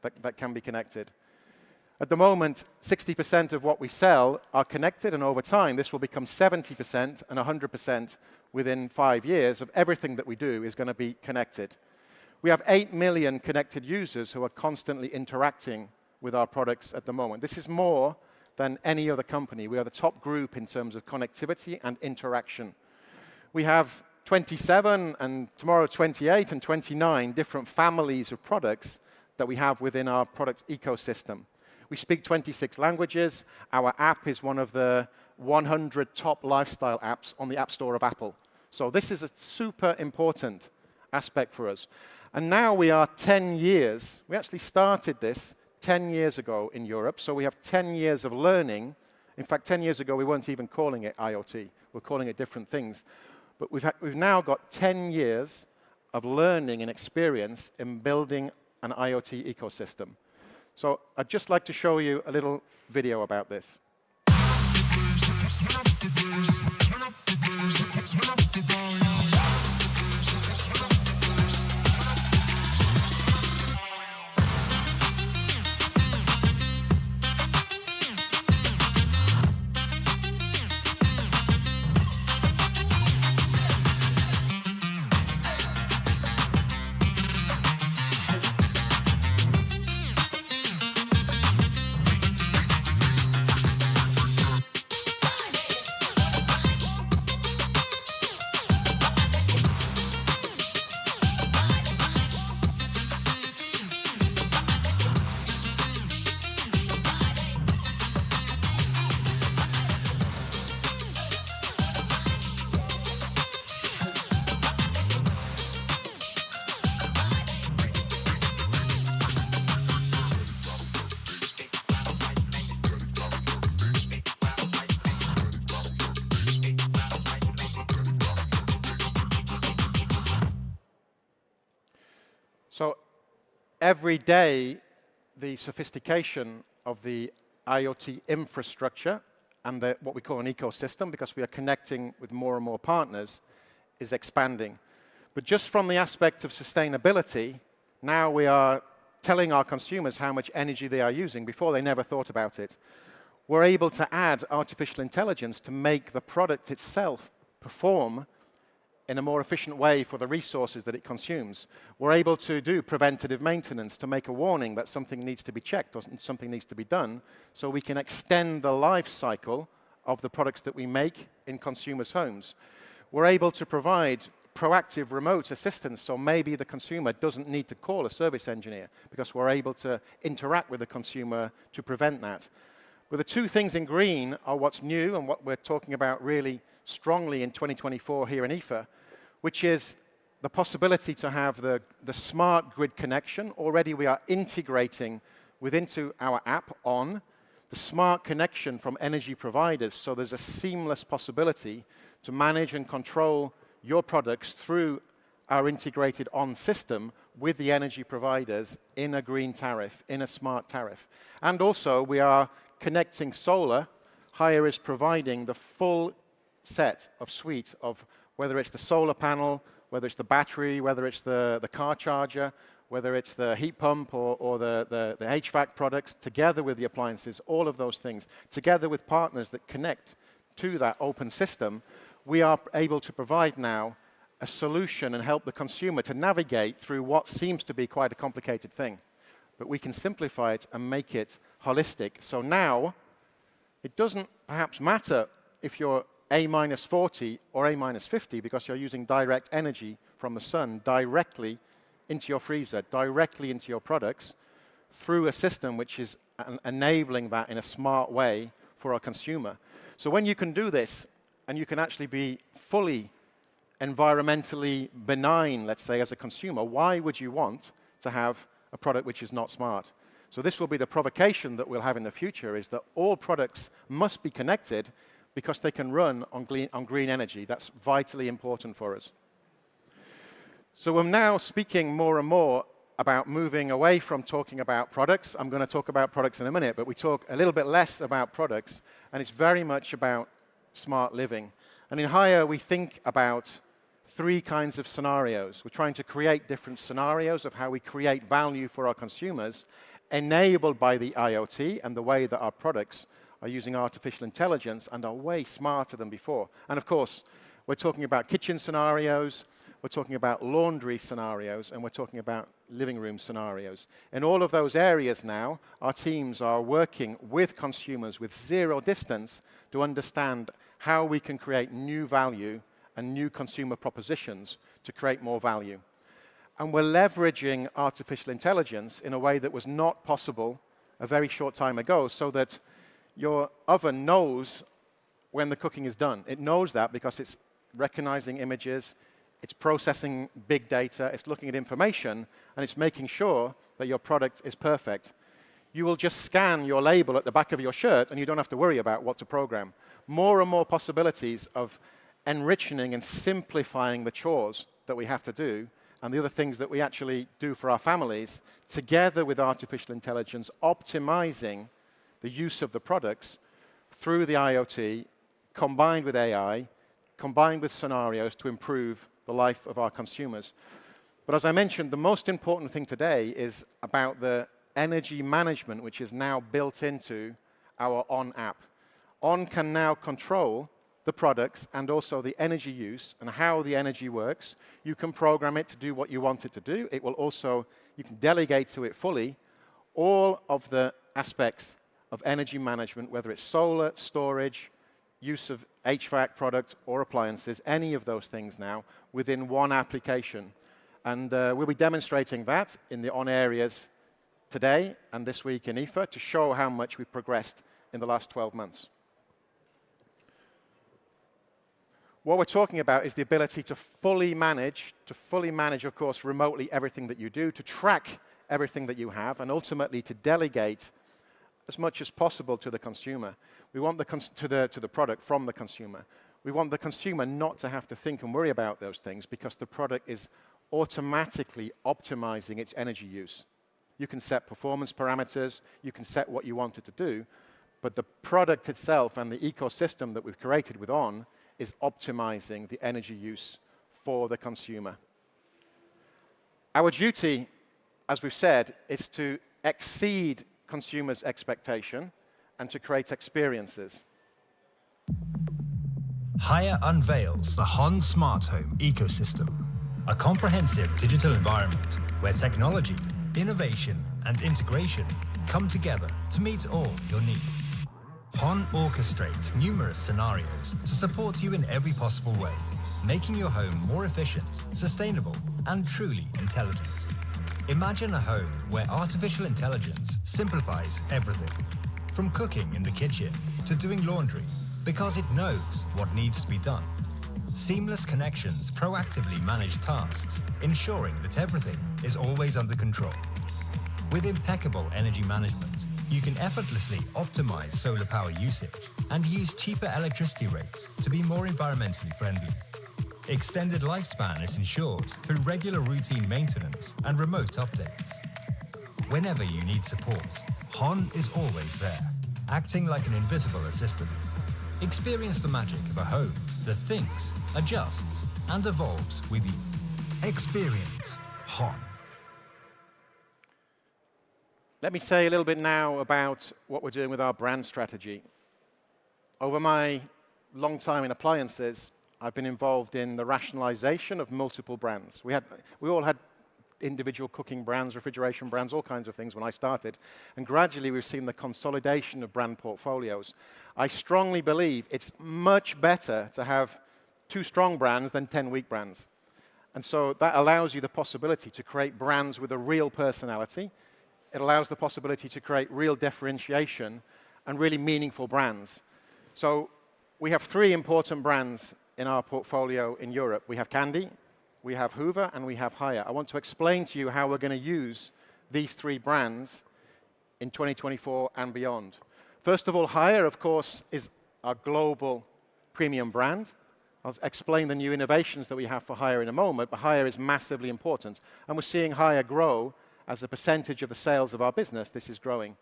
that can be connected. At the moment, 60% of what we sell are connected, and over time, this will become 70% and 100% within 5 years of everything that we do is going to be connected. We have 8 million connected users who are constantly interacting with our products at the moment. This is more than any other company. We are the top group in terms of connectivity and interaction. We have 27 and tomorrow 28 and 29 different families of products that we have within our product ecosystem. We speak 26 languages. Our app is one of the 100 top lifestyle apps on the App Store of Apple. So this is a super important aspect for us. And now we are 10 years. We actually started this 10 years ago in Europe, so we have 10 years of learning. In fact, 10 years ago, we weren't even calling it IoT. We're calling it different things. But we've now got 10 years of learning and experience in building an IoT ecosystem. So I'd just like to show you a little video about this. So every day, the sophistication of the IoT infrastructure and what we call an ecosystem, because we are connecting with more and more partners, is expanding. But just from the aspect of sustainability, now we are telling our consumers how much energy they are using. Before, they never thought about it. We're able to add artificial intelligence to make the product itself perform in a more efficient way for the resources that it consumes. We're able to do preventative maintenance to make a warning that something needs to be checked or something needs to be done, so we can extend the life cycle of the products that we make in consumers' homes. We're able to provide proactive remote assistance, so maybe the consumer doesn't need to call a service engineer because we're able to interact with the consumer to prevent that. But the two things in green are what's new and what we're talking about really strongly in 2024 here in IFA, which is the possibility to have the smart grid connection. Already we are integrating into our app on the smart connection from energy providers, so there's a seamless possibility to manage and control your products through our integrated on system with the energy providers in a green tariff, in a smart tariff. And also we are connecting solar. Haier is providing the full set of suite of whether it's the solar panel, whether it's the battery, whether it's the car charger, whether it's the heat pump or the HVAC products, together with the appliances, all of those things, together with partners that connect to that open system, we are able to provide now a solution and help the consumer to navigate through what seems to be quite a complicated thing. But we can simplify it and make it holistic. So now, it doesn't perhaps matter if you're A-40 or A-50 because you're using direct energy from the sun directly into your freezer, directly into your products through a system which is enabling that in a smart way for our consumer. So when you can do this and you can actually be fully environmentally benign, let's say, as a consumer, why would you want to have a product which is not smart? So this will be the provocation that we'll have in the future, is that all products must be connected because they can run on green energy. That's vitally important for us. So we're now speaking more and more about moving away from talking about products. I'm going to talk about products in a minute, but we talk a little bit less about products, and it's very much about smart living. And in Haier, we think about 3 kinds of scenarios. We're trying to create different scenarios of how we create value for our consumers, enabled by the IoT and the way that our products are using artificial intelligence and are way smarter than before. And of course, we're talking about kitchen scenarios, we're talking about laundry scenarios, and we're talking about living room scenarios. In all of those areas now, our teams are working with consumers with zero distance to understand how we can create new value and new consumer propositions to create more value. And we're leveraging artificial intelligence in a way that was not possible a very short time ago, so that your oven knows when the cooking is done. It knows that because it's recognizing images, it's processing big data, it's looking at information, and it's making sure that your product is perfect. You will just scan your label at the back of your shirt, and you don't have to worry about what to program. More and more possibilities of enriching and simplifying the chores that we have to do, and the other things that we actually do for our families, together with artificial intelligence, optimizing the use of the products through the IoT, combined with AI, combined with scenarios to improve the life of our consumers. But as I mentioned, the most important thing today is about the energy management, which is now built into our On app. On can now control the products and also the energy use and how the energy works. You can program it to do what you want it to do. It will also, you can delegate to it fully all of the aspects of energy management, whether it's solar, storage, use of HVAC products or appliances, any of those things now within one application. And we'll be demonstrating that in the On areas today and this week in IFA to show how much we've progressed in the last 12 months. What we're talking about is the ability to fully manage, of course, remotely everything that you do, to track everything that you have, and ultimately to delegate as much as possible to the consumer. We want to the product from the consumer. We want the consumer not to have to think and worry about those things because the product is automatically optimizing its energy use. You can set performance parameters, you can set what you want it to do, but the product itself and the ecosystem that we've created with On is optimizing the energy use for the consumer. Our duty, as we've said, is to exceed consumers' expectation and to create experiences. Haier unveils the Hon Smart Home ecosystem, a comprehensive digital environment where technology, innovation, and integration come together to meet all your needs. Hon orchestrates numerous scenarios to support you in every possible way, making your home more efficient, sustainable, and truly intelligent. Imagine a home where artificial intelligence simplifies everything, from cooking in the kitchen to doing laundry, because it knows what needs to be done. Seamless connections proactively manage tasks, ensuring that everything is always under control. With impeccable energy management, you can effortlessly optimize solar power usage and use cheaper electricity rates to be more environmentally friendly. Extended lifespan is ensured through regular routine maintenance and remote updates. Whenever you need support, Hon is always there, acting like an invisible assistant. Experience the magic of a home that thinks, adjusts, and evolves with you. Experience Hon. Let me say a little bit now about what we're doing with our brand strategy. Over my long time in appliances, I've been involved in the rationalization of multiple brands. We all had individual cooking brands, refrigeration brands, all kinds of things when I started. And gradually we've seen the consolidation of brand portfolios. I strongly believe it's much better to have 2 strong brands than 10 weak brands. And so that allows you the possibility to create brands with a real personality. It allows the possibility to create real differentiation and really meaningful brands. So we have 3 important brands in our portfolio in Europe. We have Candy, we have Hoover, and we have Haier. I want to explain to you how we're going to use these 3 brands in 2024 and beyond. First of all, Haier, of course, is our global premium brand. I'll explain the new innovations that we have for Haier in a moment, but Haier is massively important. And we're seeing Haier grow as a percentage of the sales of our business. This is growing.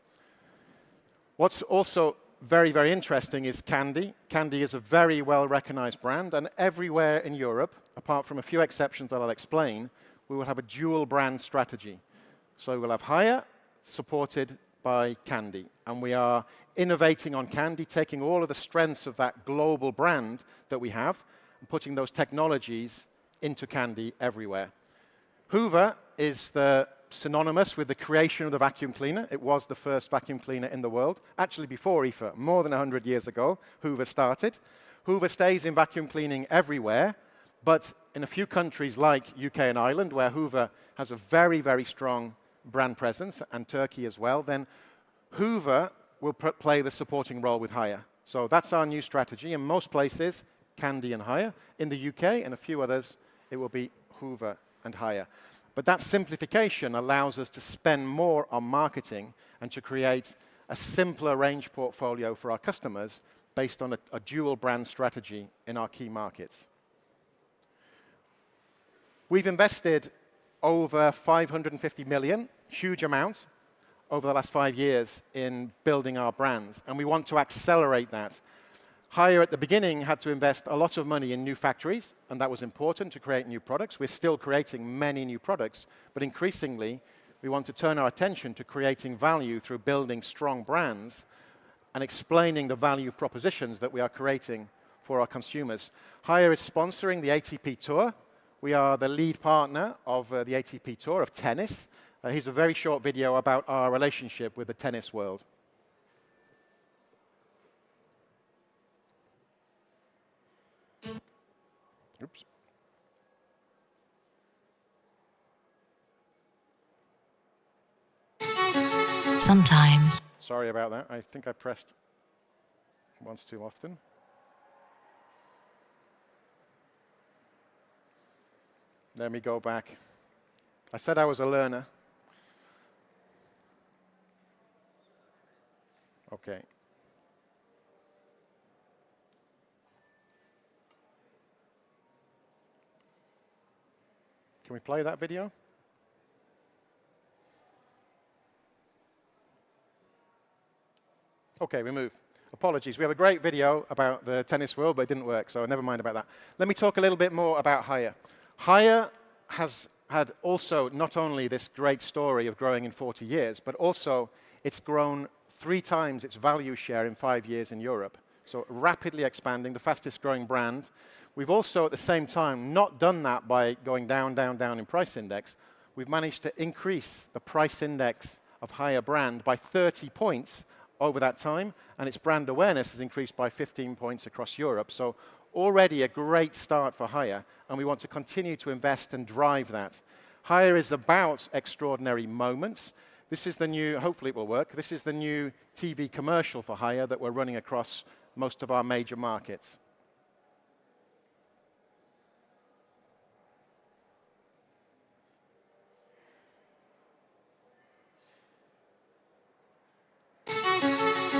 What's also very, very interesting is Candy. Candy is a very well-recognized brand, and everywhere in Europe, apart from a few exceptions that I'll explain, we will have a dual brand strategy. So we'll have Haier supported by Candy, and we are innovating on Candy, taking all of the strengths of that global brand that we have and putting those technologies into Candy everywhere. Hoover is synonymous with the creation of the vacuum cleaner. It was the first vacuum cleaner in the world, actually before IFA, more than 100 years ago, Hoover started. Hoover stays in vacuum cleaning everywhere, but in a few countries like UK and Ireland, where Hoover has a very, very strong brand presence, and Turkey as well, then Hoover will play the supporting role with Haier. So that's our new strategy. In most places, Candy and Haier. In the UK and a few others, it will be Hoover and Haier. But that simplification allows us to spend more on marketing and to create a simpler range portfolio for our customers based on a dual brand strategy in our key markets. We've invested over 550 million, huge amount, over the last 5 years in building our brands, and we want to accelerate that. Haier at the beginning had to invest a lot of money in new factories, and that was important to create new products. We're still creating many new products, but increasingly, we want to turn our attention to creating value through building strong brands and explaining the value propositions that we are creating for our consumers. Haier is sponsoring the ATP Tour. We are the lead partner of the ATP Tour of tennis. Here's a very short video about our relationship with the tennis world. Oops. Sometimes. Sorry about that. I think I pressed once too often. Let me go back. I said I was a learner. Okay. Can we play that video? Okay, we move. Apologies. We have a great video about the tennis world, but it didn't work, so never mind about that. Let me talk a little bit more about Haier. Haier has had also not only this great story of growing in 40 years, but also it's grown 3 times its value share in 5 years in Europe. So rapidly expanding, the fastest growing brand. We've also, at the same time, not done that by going down, down, down in price index. We've managed to increase the price index of Haier brand by 30 points over that time, and its brand awareness has increased by 15 points across Europe. So already a great start for Haier, and we want to continue to invest and drive that. Haier is about extraordinary moments. This is the new, hopefully it will work, this is the new TV commercial for Haier that we're running across most of our major markets.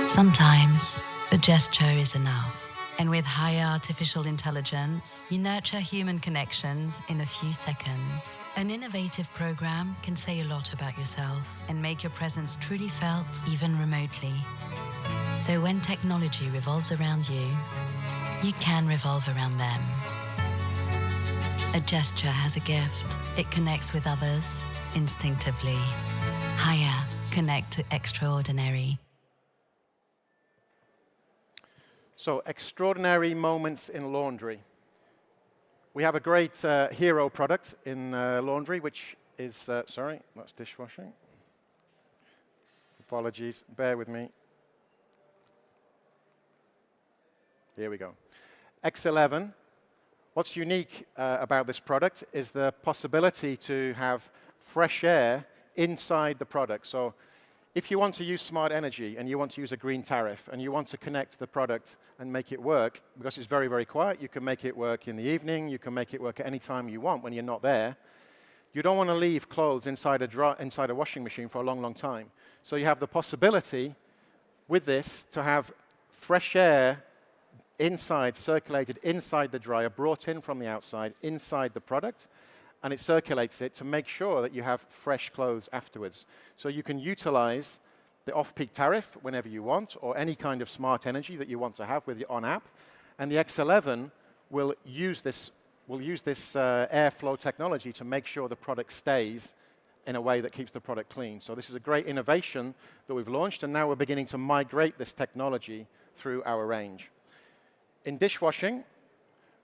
Sometimes a gesture is enough. And with Haier artificial intelligence, you nurture human connections in a few seconds. An innovative program can say a lot about yourself and make your presence truly felt, even remotely. So when technology revolves around you, you can revolve around them. A gesture has a gift. It connects with others instinctively. Haier, connect to extraordinary. So, extraordinary moments in laundry. We have a great hero product in laundry, which is, sorry, that's dishwashing. Apologies, bear with me. Here we go. X11. What's unique about this product is the possibility to have fresh air inside the product. So, if you want to use smart energy and you want to use a green tariff and you want to connect the product and make it work, because it's very, very quiet, you can make it work in the evening, you can make it work at any time you want when you're not there. You don't want to leave clothes inside a washing machine for a long, long time. So you have the possibility with this to have fresh air inside, circulated inside the dryer, brought in from the outside, inside the product, and it circulates it to make sure that you have fresh clothes afterwards. So you can utilize the off-peak tariff whenever you want, or any kind of smart energy that you want to have with your on-app. And the X11 will use this airflow technology to make sure the product stays in a way that keeps the product clean. So this is a great innovation that we've launched, and now we're beginning to migrate this technology through our range. In dishwashing,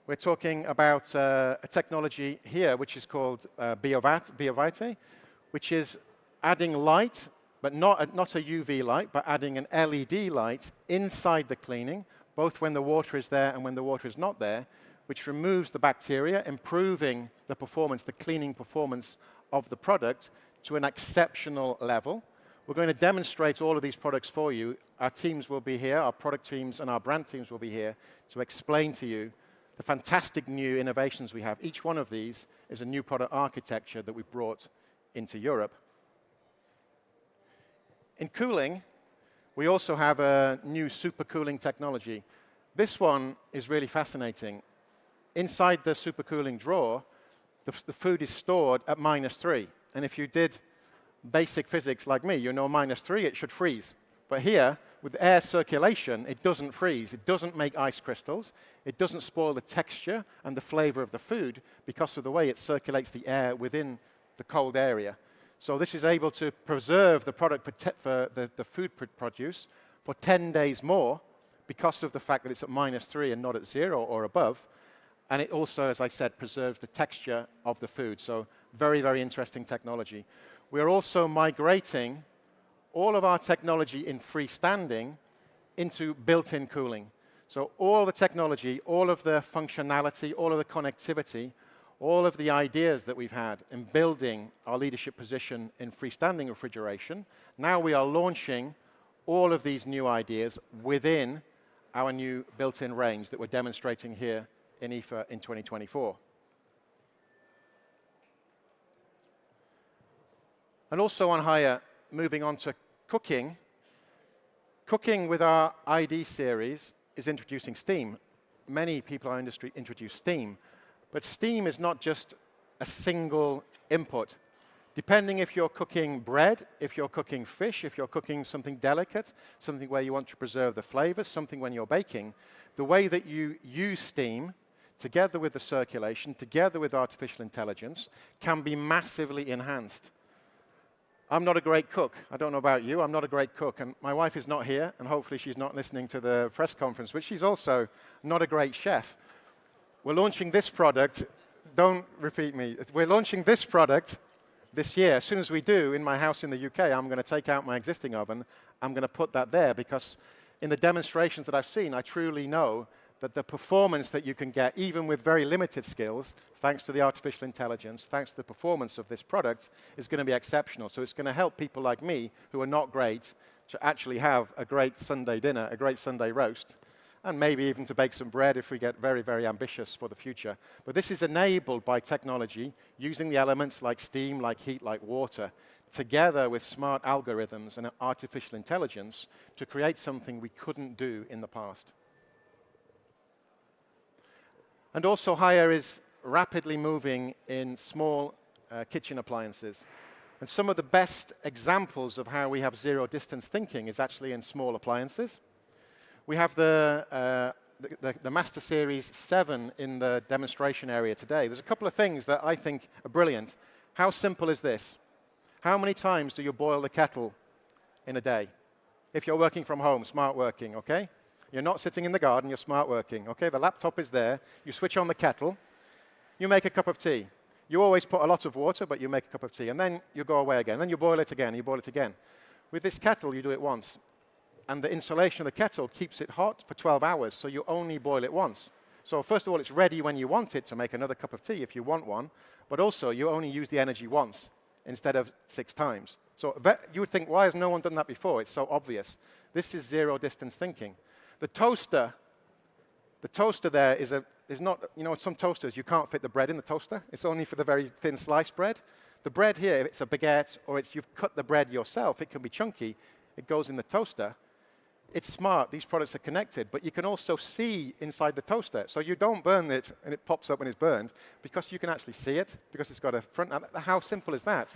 we're talking about a technology here which is called BioVite, which is adding light, but not a UV light, but adding an LED light inside the cleaning, both when the water is there and when the water is not there, which removes the bacteria, improving the performance, the cleaning performance of the product to an exceptional level. We're going to demonstrate all of these products for you. Our teams will be here, our product teams and our brand teams will be here to explain to you the fantastic new innovations we have. Each one of these is a new product architecture that we've brought into Europe. In cooling, we also have a new super cooling technology. This one is really fascinating. Inside the super cooling drawer, the food is stored at -3. And if you did basic physics like me, you know -3, it should freeze. But here, with air circulation, it doesn't freeze. It doesn't make ice crystals. It doesn't spoil the texture and the flavor of the food because of the way it circulates the air within the cold area. So this is able to preserve the product for the food produce for 10 days more because of the fact that it's at -3 and not at 0 or above. And it also, as I said, preserves the texture of the food. So very, very interesting technology. We're also migrating all of our technology in freestanding into built-in cooling. So all the technology, all of the functionality, all of the connectivity, all of the ideas that we've had in building our leadership position in freestanding refrigeration, now we are launching all of these new ideas within our new built-in range that we're demonstrating here in IFA in 2024. And also on Haier, moving on to cooking. Cooking with our ID series is introducing steam. Many people in our industry introduce steam. But steam is not just a single input. Depending if you're cooking bread, if you're cooking fish, if you're cooking something delicate, something where you want to preserve the flavors, something when you're baking, the way that you use steam, together with the circulation, together with artificial intelligence, can be massively enhanced. I'm not a great cook. I don't know about you. I'm not a great cook. And my wife is not here, and hopefully she's not listening to the press conference, but she's also not a great chef. We're launching this product. Don't repeat me. We're launching this product this year. As soon as we do, in my house in the UK, I'm going to take out my existing oven. I'm going to put that there because in the demonstrations that I've seen, I truly know that the performance that you can get, even with very limited skills, thanks to the artificial intelligence, thanks to the performance of this product, is going to be exceptional. So it's going to help people like me who are not great to actually have a great Sunday dinner, a great Sunday roast, and maybe even to bake some bread if we get very, very ambitious for the future. But this is enabled by technology, using the elements like steam, like heat, like water, together with smart algorithms and artificial intelligence to create something we couldn't do in the past. And also, Haier is rapidly moving in small kitchen appliances. And some of the best examples of how we have zero-distance thinking is actually in small appliances. We have the Master Series 7 in the demonstration area today. There's a couple of things that I think are brilliant. How simple is this? How many times do you boil the kettle in a day? If you're working from home, smart working, okay? You're not sitting in the garden, you're smart working, okay? The laptop is there, you switch on the kettle, you make a cup of tea. You always put a lot of water, but you make a cup of tea, and then you go away again, then you boil it again, you boil it again. With this kettle, you do it once, and the insulation of the kettle keeps it hot for 12 hours, so you only boil it once. So first of all, it's ready when you want it to make another cup of tea if you want one, but also you only use the energy once instead of 6 times. So you would think, why has no one done that before? It's so obvious. This is zero-distance thinking. The toaster there is not, you know, some toasters, you can't fit the bread in the toaster. It's only for the very thin sliced bread. The bread here, if it's a baguette or you've cut the bread yourself, it can be chunky. It goes in the toaster. It's smart. These products are connected, but you can also see inside the toaster. So you don't burn it and it pops up when it's burned because you can actually see it because it's got a front. How simple is that?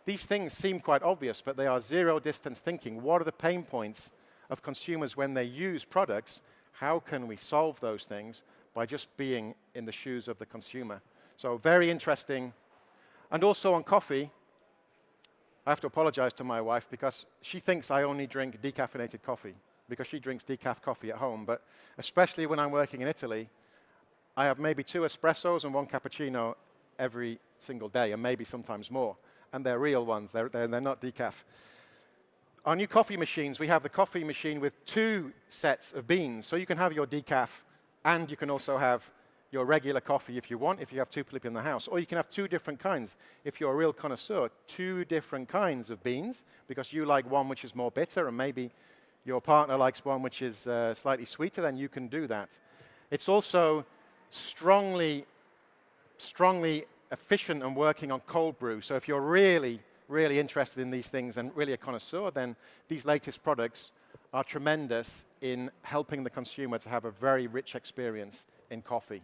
These things seem quite obvious, but they are zero-distance thinking. What are the pain points of consumers when they use products? How can we solve those things by just being in the shoes of the consumer? So very interesting. And also on coffee, I have to apologize to my wife because she thinks I only drink decaffeinated coffee because she drinks decaf coffee at home. But especially when I'm working in Italy, I have maybe 2 espressos and 1 cappuccino every single day, and maybe sometimes more. And they're real ones. They're not decaf. Our new coffee machines, we have the coffee machine with 2 sets of beans. So you can have your decaf, and you can also have your regular coffee if you want, if you have 2 people in the house. Or you can have 2 different kinds. If you're a real connoisseur, 2 different kinds of beans, because you like one which is more bitter, and maybe your partner likes one which is slightly sweeter, then you can do that. It's also strongly efficient and working on cold brew. So if you're really interested in these things and really a connoisseur, then these latest products are tremendous in helping the consumer to have a very rich experience in coffee.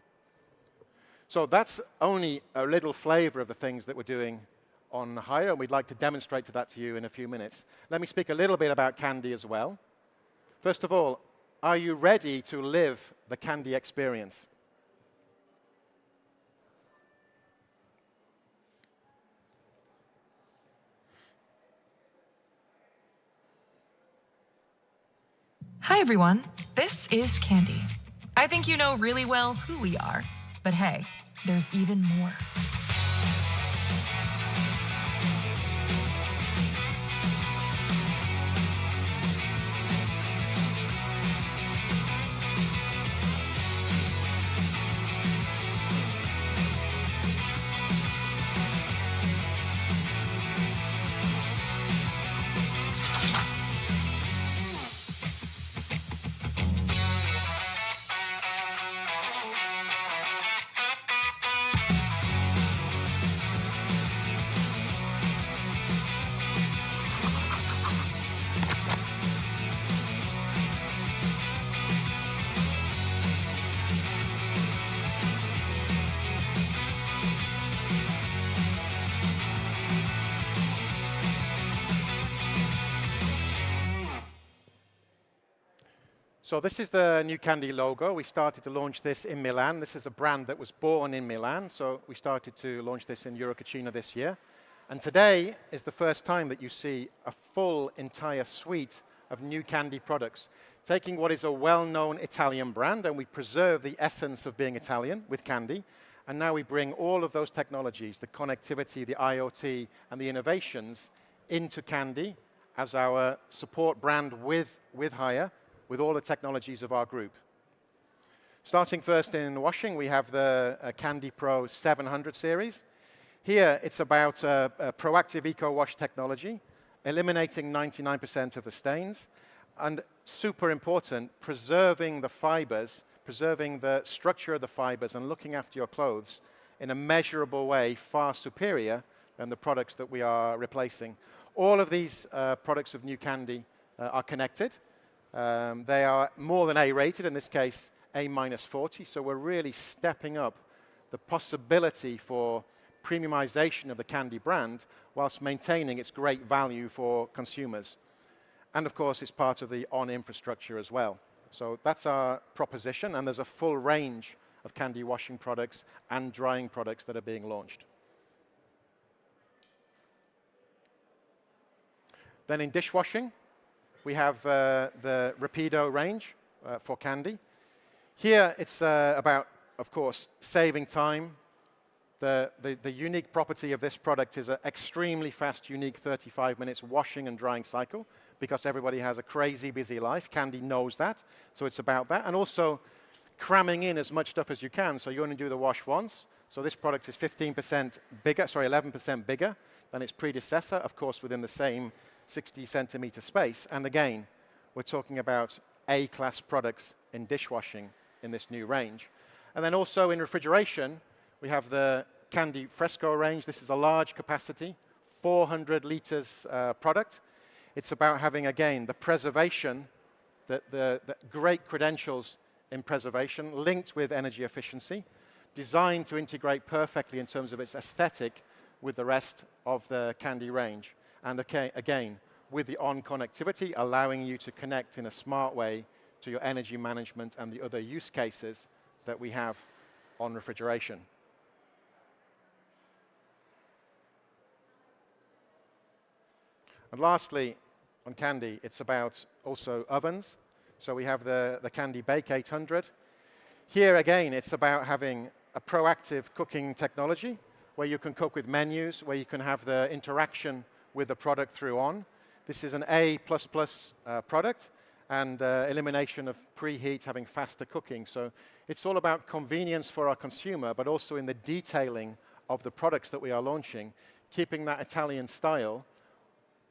So that's only a little flavor of the things that we're doing on Haier, and we'd like to demonstrate that to you in a few minutes. Let me speak a little bit about Candy as well. First of all, are you ready to live the Candy experience? Hi, everyone. This is Candy. I think you know really well who we are. But hey, there's even more. So this is the new Candy logo. We started to launch this in Milan. This is a brand that was born in Milan, so we started to launch this in Eurocucina this year. And today is the first time that you see a full entire suite of new Candy products, taking what is a well-known Italian brand, and we preserve the essence of being Italian with Candy, and now we bring all of those technologies, the connectivity, the IoT, and the innovations into Candy as our support brand with Haier, with all the technologies of our group. Starting first in washing, we have the Candy Pro 700 series. Here, it's about proactive eco-wash technology, eliminating 99% of the stains, and super important, preserving the fibers, preserving the structure of the fibers, and looking after your clothes in a measurable way, far superior than the products that we are replacing. All of these products of new Candy are connected. They are more than A-rated, in this case A-40, so we're really stepping up the possibility for premiumization of the Candy brand whilst maintaining its great value for consumers. And of course, it's part of the On infrastructure as well. So that's our proposition, and there's a full range of Candy washing products and drying products that are being launched. Then in dishwashing, we have the Rapido range for Candy. Here, it's about, of course, saving time. The unique property of this product is an extremely fast, unique 35 minutes washing and drying cycle, because everybody has a crazy busy life. Candy knows that, so it's about that. And also cramming in as much stuff as you can, so you only do the wash once. So this product is 11% bigger than its predecessor, of course, within the same 60 centimeter space. And again, we're talking about A-class products in dishwashing in this new range. And then also in refrigeration, we have the Candy Fresco range. This is a large capacity, 400 liters product. It's about having, again, the preservation, the great credentials in preservation linked with energy efficiency, designed to integrate perfectly in terms of its aesthetic with the rest of the Candy range. And okay, again, with the on connectivity, allowing you to connect in a smart way to your energy management and the other use cases that we have on refrigeration. And lastly, on Candy, it's about also ovens. So we have the Candy Bake 800. Here again, it's about having a proactive cooking technology where you can cook with menus, where you can have the interaction with the product through on. This is an A++ product and elimination of preheat, having faster cooking. So it's all about convenience for our consumer, but also in the detailing of the products that we are launching, keeping that Italian style,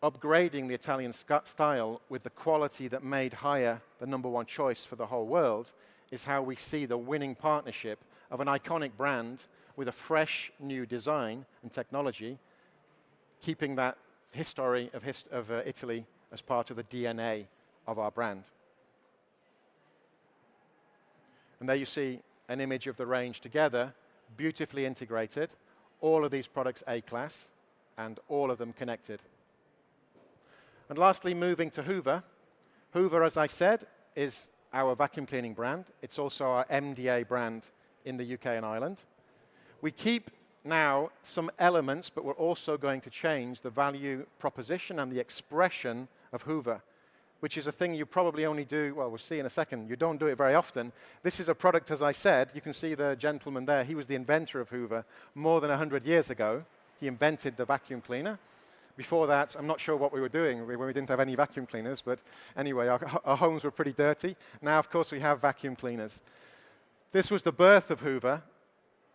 upgrading the Italian style with the quality that made Haier the #1 choice for the whole world, is how we see the winning partnership of an iconic brand with a fresh new design and technology, keeping that history of Italy as part of the DNA of our brand. And there you see an image of the range together, beautifully integrated, all of these products A-class, and all of them connected. And lastly, moving to Hoover. Hoover, as I said, is our vacuum cleaning brand. It's also our MDA brand in the UK and Ireland. We keep now some elements, but we're also going to change the value proposition and the expression of Hoover, which is a thing you probably only do, well, we'll see in a second. You don't do it very often. This is a product, as I said, you can see the gentleman there. He was the inventor of Hoover more than 100 years ago. He invented the vacuum cleaner. Before that, I'm not sure what we were doing when we didn't have any vacuum cleaners, but anyway, our homes were pretty dirty. Now, of course, we have vacuum cleaners. This was the birth of Hoover,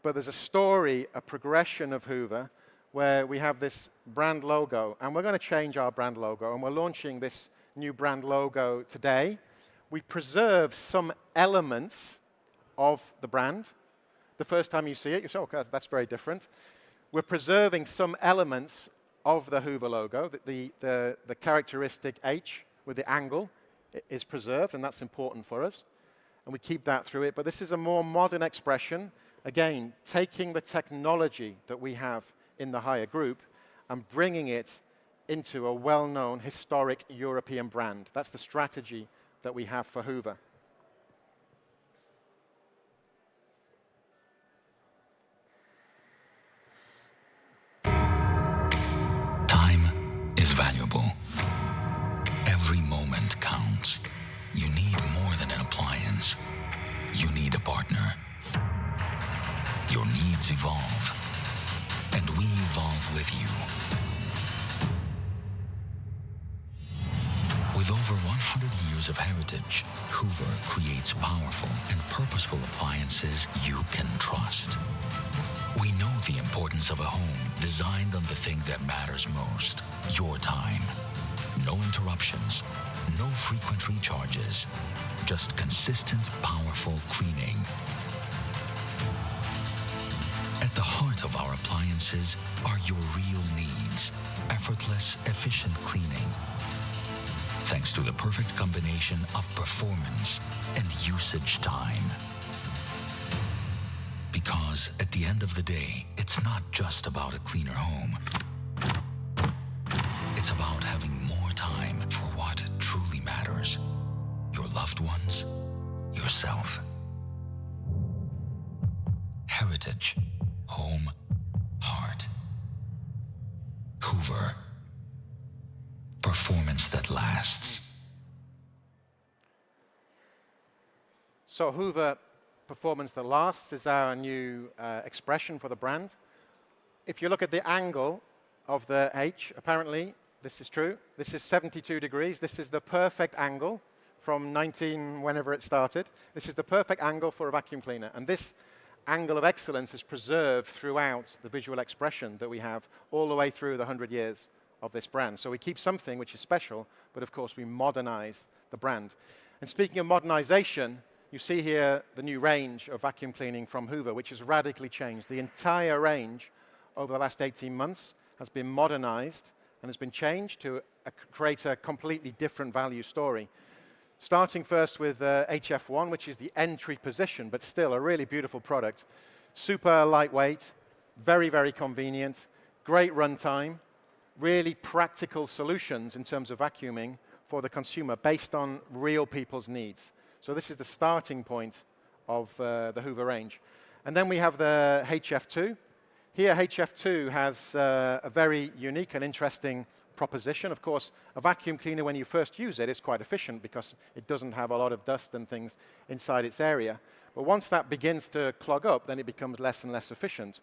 but there's a story, a progression of Hoover, where we have this brand logo, and we're going to change our brand logo, and we're launching this new brand logo today. We preserve some elements of the brand. The first time you see it, you say, okay, that's very different. We're preserving some elements of the Hoover logo. The characteristic H with the angle is preserved, and that's important for us. And we keep that through it. But this is a more modern expression, again, taking the technology that we have in the Haier group and bringing it into a well-known historic European brand. That's the strategy that we have for Hoover. Time is valuable. Every moment counts. You need more than an appliance. You need a partner. Your needs evolve, and we evolve with you. With over 100 years of heritage, Hoover creates powerful and purposeful appliances you can trust. We know the importance of a home designed on the thing that matters most, your time. No interruptions, no frequent recharges, just consistent, powerful cleaning. At the heart of our appliances are your real needs, effortless, efficient cleaning. Thanks to the perfect combination of performance and usage time. Because at the end of the day, it's not just about a cleaner home. It's about having more time for what truly matters. Your loved ones, yourself. Heritage, home, heart. Hoover. Performance that lasts. So Hoover, performance that lasts, is our new expression for the brand. If you look at the angle of the H, apparently, this is true. This is 72 degrees. This is the perfect angle from whenever it started. This is the perfect angle for a vacuum cleaner. And this angle of excellence is preserved throughout the visual expression that we have all the way through the 100 years of this brand. So we keep something which is special, but of course we modernize the brand. And speaking of modernization, you see here the new range of vacuum cleaning from Hoover, which has radically changed. The entire range over the last 18 months has been modernized and has been changed to create a completely different value story. Starting first with HF1, which is the entry position, but still a really beautiful product. Super lightweight, very, very convenient. great runtime, really practical solutions in terms of vacuuming for the consumer based on real people's needs. So this is the starting point of the Hoover range. And then we have the HF2. Here, HF2 has a very unique and interesting proposition. Of course, a vacuum cleaner, when you first use it, is quite efficient because it doesn't have a lot of dust and things inside its area. But once that begins to clog up, then it becomes less and less efficient.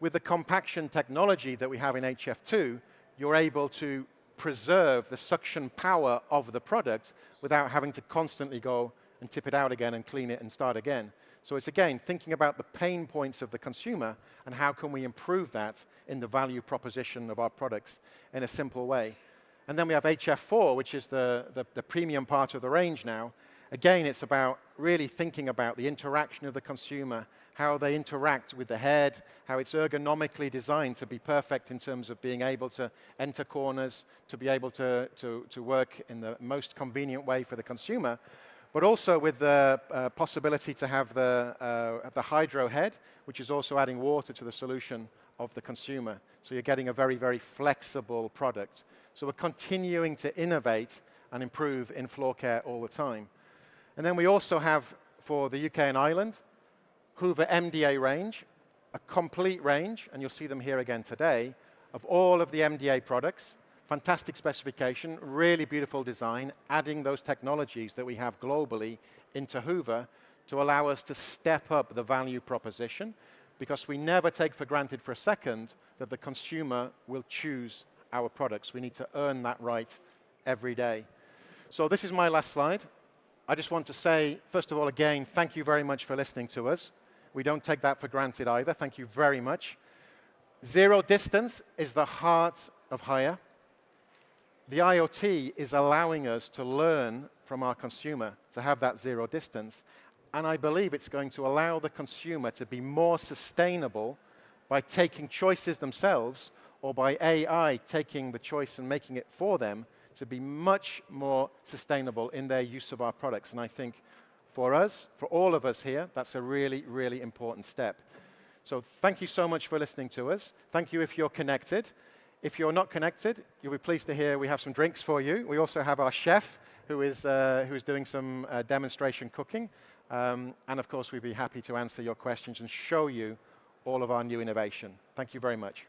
With the compaction technology that we have in HF2, you're able to preserve the suction power of the product without having to constantly go and tip it out again and clean it and start again. So it's, again, thinking about the pain points of the consumer and how can we improve that in the value proposition of our products in a simple way. And then we have HF4, which is the premium part of the range now. Again, it's about really thinking about the interaction of the consumer, how they interact with the head, how it's ergonomically designed to be perfect in terms of being able to enter corners, to be able to work in the most convenient way for the consumer, but also with the possibility to have the hydro head, which is also adding water to the solution of the consumer. So you're getting a very, very flexible product. So we're continuing to innovate and improve in floor care all the time. And then we also have, for the UK and Ireland, Hoover MDA range, a complete range, and you'll see them here again today, of all of the MDA products. Fantastic specification, really beautiful design, adding those technologies that we have globally into Hoover to allow us to step up the value proposition, because we never take for granted for a second that the consumer will choose our products. We need to earn that right every day. So this is my last slide. I just want to say, first of all, again, thank you very much for listening to us. We don't take that for granted either. Thank you very much. Zero distance is the heart of Haier. The IoT is allowing us to learn from our consumer to have that zero distance. And I believe it's going to allow the consumer to be more sustainable by taking choices themselves, or by AI taking the choice and making it for them, to be much more sustainable in their use of our products. And I think for us, for all of us here, that's a really, really important step. So thank you so much for listening to us. Thank you if you're connected. If you're not connected, you'll be pleased to hear we have some drinks for you. We also have our chef who is doing some demonstration cooking. And of course, we'd be happy to answer your questions and show you all of our new innovation. Thank you very much.